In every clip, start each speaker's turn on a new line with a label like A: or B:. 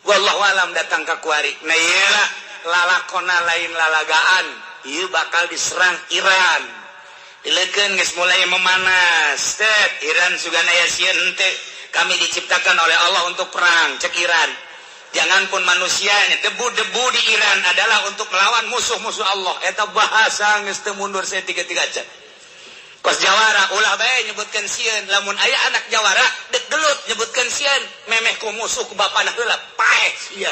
A: wallahu alam datang ka kuari. Nah ieu lalakona lain lalagaan, ieu bakal diserang Iran. Dileukeun geus mulai memanas. Iran sugan aya sieun teh. Kami diciptakan oleh Allah untuk perang, cek Iran. Janganpun manusianya, debu-debu di Iran adalah untuk melawan musuh-musuh Allah. Eta bahasa geus teu mundur saeutik-eutik acan. Kos Jawara ulah bae nyebutkeun sieun, lamun aya anak Jawara dek gelut nyebutkeun sieun, memeh ku musuh ku bapana heula, paeh sia.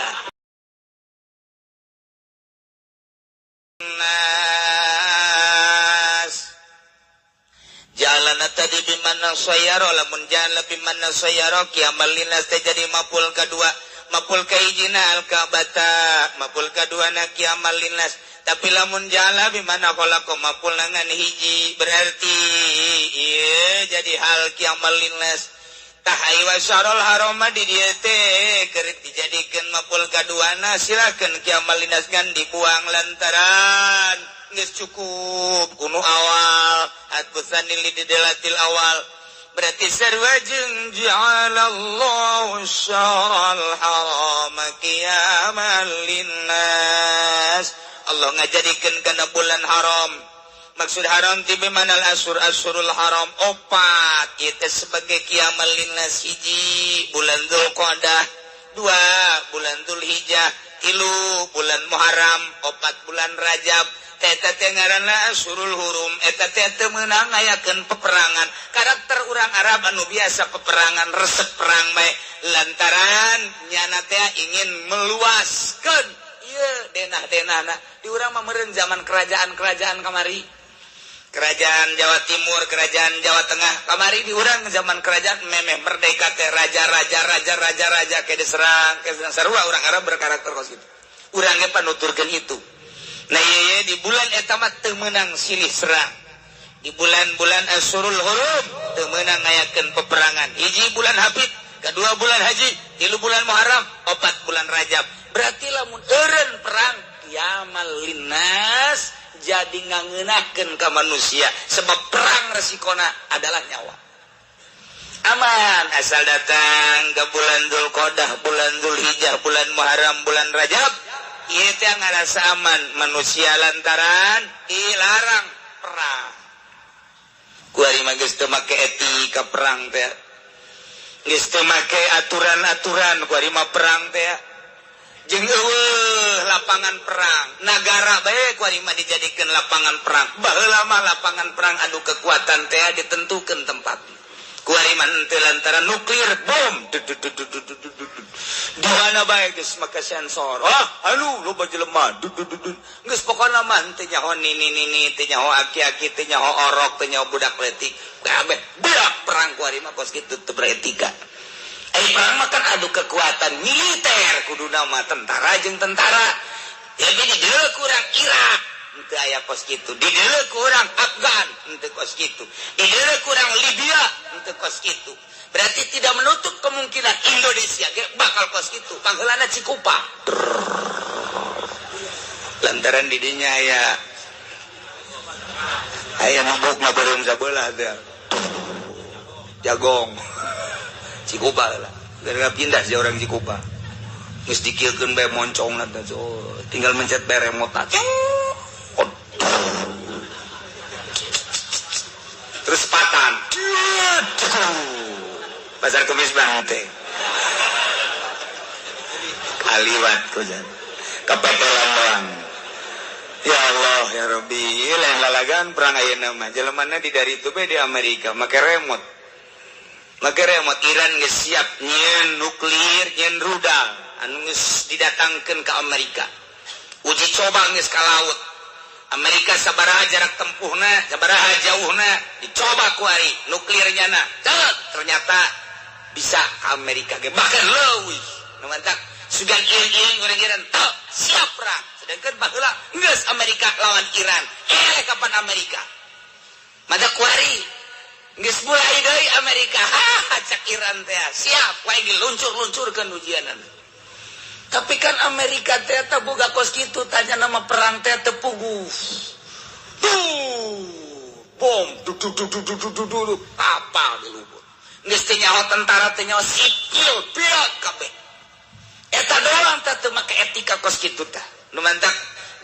A: Jalan tadi bimana sayaro lamun jalan lebih mana sayaro kiamal linas teh jadi mapul kedua mapul kahijina al-kabata mapul kedua na kiamal linas tapi lamun jalan bimana kolako mapul nangan hiji berarti iya jadi hal kiamal linas tahai wasarol haroma di dia teh keur dijadikeun mapul kaduana silakan kiamal linas kan dibuang lantaran geus cukup kuno awal atbusanil lidelatil awal berarti sarwajeng ja'alallahu syaral haram qiyamal linnas Allah ngajadikeun kana bulan haram maksud haram ti bimanal asyurul haram opat ieu sebagai qiyamal linnas hiji bulan Dzulqa'dah dua bulan Dzulhijjah tilu bulan Muharram opat bulan Rajab eta teh ngaranna asyurul hurum eta teh teu meunang ngayakeun peperangan karakter urang Arab anu biasa peperangan resep perang bae lantaran nyana teh ingin meluaskeun ieu denah-denahna di urang mah meureun zaman kerajaan-kerajaan kamari kerajaan Jawa Timur kerajaan Jawa Tengah kamari di urang zaman kerajaan memeh merdeka teh raja ke diserang ke sarua urang Arab berkarakter kos kitu urang ge panuturkeun itu. Nah iya di bulan eta mah teu meunang silih serang. Di bulan-bulan Asyurul Hurum teu meunang ngayakeun peperangan. Hiji bulan Habib, kedua bulan Haji, tilu bulan Muharram, opat bulan Rajab. Berarti lamun eureun perang kiamal linnas jadi ngangeunahkeun ka manusia sebab perang resikona adalah nyawa. Aman asal datang ke bulan Dzulqa'dah, bulan Dzulhijjah, bulan Muharram, bulan Rajab. Ieu teh ngarasa aman manusia lantaran dilarang perang. Kuari mah geus teu make etika perang teh. Geus teu make aturan-aturan kuari mah perang teh. Jeung eueuh lapangan perang. Nagara bae kuari mah dijadikeun lapangan perang. Baheula mah lapangan perang adu kekuatan teh ditentukeun tempatna. Kuari mah teu lantaran nuklir bom. Di mana bae geus make sensor. Anu loba jelema. Geus pokona mah teu nyaho nini teu nyaho aki-aki teu nyaho orok teu nyaho budak leutik. Kabeh beak perang kuari mah kos kitu teu beretika. Perang mah kan adu kekuatan militer kuduna mah tentara jeung tentara. Jadi di dieu kurang Irak teu aya kos kitu. Di dieu kurang Afgan teu kos kitu. Di dieu kurang Libya teu kos kitu. Berarti tidak menutup kemungkinan Indonesia bakal kos kitu. Pangheulana Cikupa. Lantaran di dinya aya mabukna beureum sabeula teh. Jagong. Cikupa lah. Gara-gara pindah si orang Cikupa. Geus dikieukeun bae moncongna teh. Tinggal mencet bae remote. Terus patan. Pasar Kemis Bante. Kaliwat kujan. Kepetelan doang. Ya Allah, ya Rabbi. Lain lalagan perang ayeuna mah. Jelemana di dari itu be di Amerika make remote. Make remote Iran geus siap nyeun nuklir, nyeun rudal anu geus didatangkeun ka Amerika. Uji coba geus ka laut. Amerika sabaraha jarak tempuhna, sabaraha jauhna, dicoba ku ari nuklirnya na. Ternyata bisa ke Amerika ge bahkan leuwih. Nu mantak sugan iring-iring urang Iran teu siap perang. Sedangkan baheula geus Amerika lawan Iran. Kapan Amerika? Mada ku ari geus mulai deui Amerika. Cak Iran teh siap wae diluncur-luncurkeun ujianan. Tapi kan Amerika teh boga kos kitu tanya nama perang teh teu puguh. Bom apa di lubuk. Geus teh nyaho tentara teh nyaho sipil pilot kabeh. Eta
B: eta teu make etika kos kitu tah. Nu mantap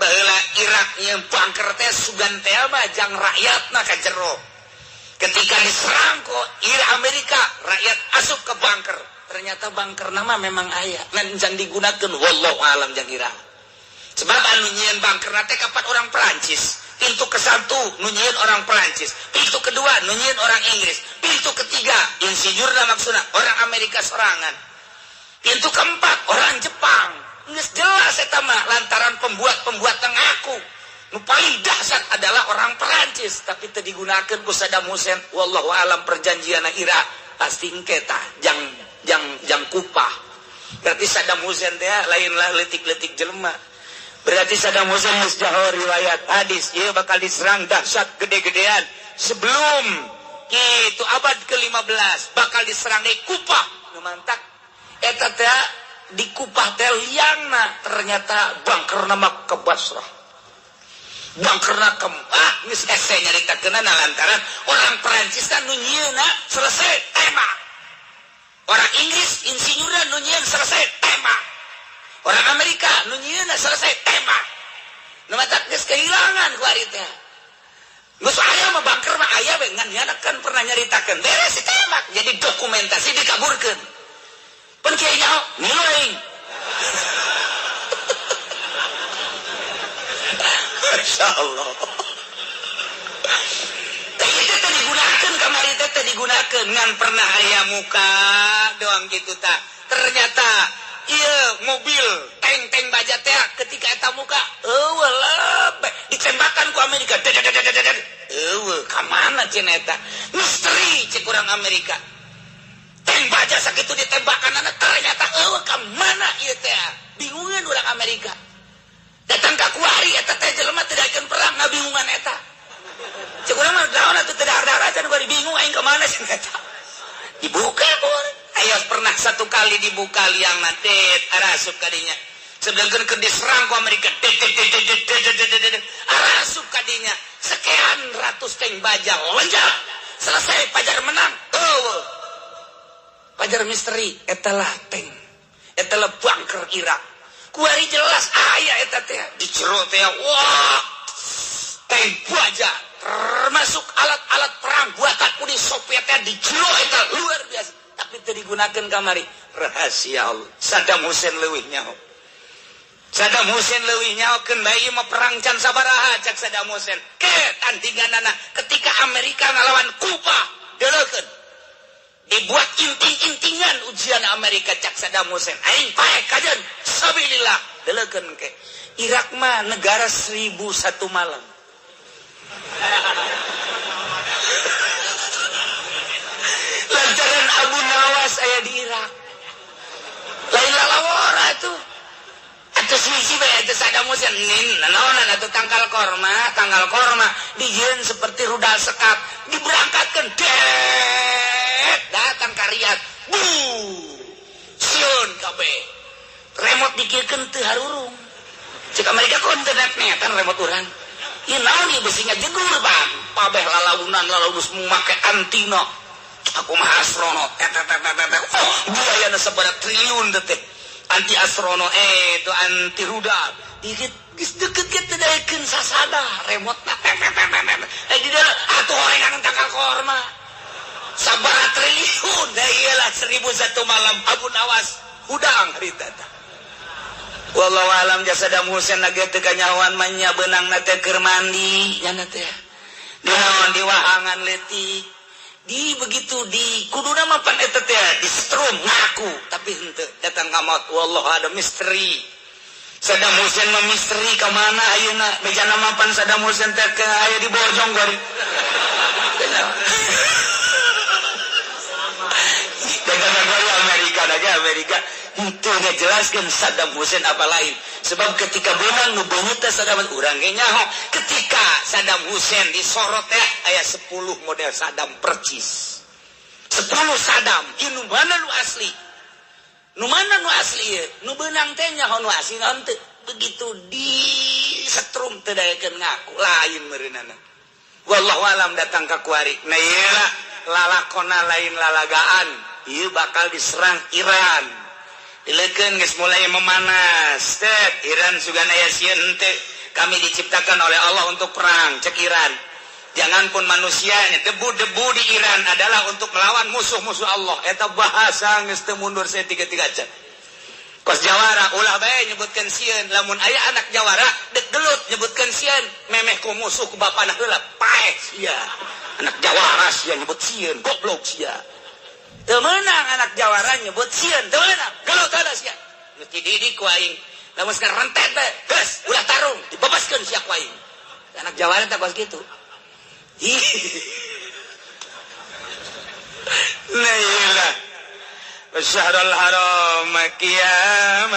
B: baheula Irak yang bunker teh sugan teh mah jang rakyatna ka jero. Ketika diserang kok Amerika, rakyat asup ke bunker. Ternyata bunker nama memang aya ngan jan digunakeun wallahu alam jang Irak. Sebab anu nyieun bunker teh kapan orang Perancis. Pintu ke-1 nunyiin orang Perancis, pintu kedua nunyiin orang Inggris, pintu ketiga insinyurna maksudna orang Amerika sorangan, pintu keempat orang Jepang. Geus jelas eta mah lantaran pembuat ngaku nu paling dahsyat adalah orang Perancis, tapi teu digunakeun ku Saddam Hussein. Wallahu alam perjanjianna Irak pasti engke tah jang kupah. Berarti Saddam Hussein teh lainlah leutik-leutik jelema. Berarti Saddam Hussein musjahor riwayat hadis ieu bakal diserang dahsyat gede-gedean sebelum itu abad ke-15 bakal diserang di Kupah. Nu mantap eta teh di Kupah teh liangna ternyata bunkerna mah ke Basrah. Bunkerna ke geus hese nyaritakeunna lantaran orang Perancis teh nu nyieunna selesai tembak. Orang Inggris insinyurna nu nyieun selesai tembak. Orang Amerika nu nyieunna selesai tembak. Nu mata geus kehilangan ku ari teh. Geus aya mah bunker mah aya we ngan nya kan pernah nyaritakeun beres ditembak jadi dokumentasi dikaburkeun. Pun kieu nya ngiluing. Masyaallah. Teh itu digunakeun kamari teh digunakeun ngan pernah aya muka doang gitu tah. Ternyata iya mobil tank baja teh ketika eta muka ditembakkan ku Amerika ka mana cenah eta misteri cek urang Amerika tank baja sakitu ditembakkan ternyata ka mana ieu teh bingungan urang Amerika datang ka kuari eta teh jelema teu daekeun perang ngabingungan eta cek urang mah naon atuh teu dar-dar acan kuari bingung aing ka mana cenah eta dibuka kuari. Ayo pernah satu kali dibuka liang nanti arasup kadinya sedangkan ke diserang ku Amerika arasup kadinya sekian ratus tank baja lonjak selesai pajar menang pajar misteri etalah tank etalah bunker Irak kuari jelas aya eta teh di jero teh wah tank baja termasuk alat-alat perang buatan Uni Soviet di jero eta luar biasa. Tapi teu digunakeun kamari rahasia Allah. Saddam Hussein leuwih nyaho. Saddam Hussein leuwih nyahokeun bae mah perang can sabaraha cak Saddam Hussein. Tandinganana ketika Amerika ngalawan Kuba deuleukeun. Dibuat inting-intingan ujian Amerika cak Saddam Hussein. Aing pae kajen sabilillah deuleukeun ke. Irak mah negara 1001 malam. Lantaran Abu Nawas aya di Irak. Lain lalawara itu. Atau sisi bae itu Saddam Hussein naonan atuh tangkal korma dijieun seperti rudal sekat diberangkatkeun datang ka Riyadh. Sion kabeh. Remote dikirkeun teu harurung. Cek Amerika konten netan remote urang. Ieu naon ieu beusinga jegur bang. Pabeh lalaunan geus make antino. Aku mah astronot biayana sabaraha triliun teh anti astronot itu anti rudal dikit geus deukeut ge teu daekeun sasada remote di dalam atuh horengan tangkal korma sabaraha triliun da ieu lah 1001 malam Abu Nawas hudang harita tah wallahu alam ja Saddam Hussein lagi teu kanyahoan mah nya beunangna teh keur mandi nya teh dinaon di wahangan leutik di begitu di kuduna mapan eta teh di strum ngaku tapi henteu datang ka maut wallahu ada misteri Saddam Hussein mah misteri ka mana ayeuna bejana mapan Saddam Hussein teh ke aya di Bojong gari Amerika henteu ngajelaskeun Saddam Hussein apa lain sebab ketika beunang nu beungeut teh Saddam urang ge nyaho ketika Saddam Hussein disorot teh aya 10 model Saddam percis 10 Saddam ieu nu mana nu asli nu mana nu asli nu beunang teh nyaho nu asli naon teu begitu di setrum teu daekeun ngaku lain meureunana wallahu alam datang ka kuari na ieu lalakona lain lalagaan ieu bakal diserang Iran
A: Dileukeun geus mulai memanas. Iran sugan aya sieun teh. Kami diciptakan oleh Allah untuk perang, cek Iran. Janganpun manusianya, debu-debu di Iran adalah untuk melawan musuh-musuh Allah. Eta bahasa geus teu mundur saya tiga-tiga cek. Kos Jawara ulah bae nyebutkeun sieun, lamun aya anak Jawara dek gelut nyebutkeun sieun, memeh ku musuh ku bapana heula, paeh sia. Anak Jawara sia nyebut sieun, goblok sia. Teu meunang anak Jawara nyebut sieun, teu meunang, gelut ada sia. Geus dididik ku aing. Lamun sekarang rentet teh, geus ulah tarung, dibebaskeun sia ku aing. Anak Jawara teh kos kitu. Lailah Syahrul haram qiyam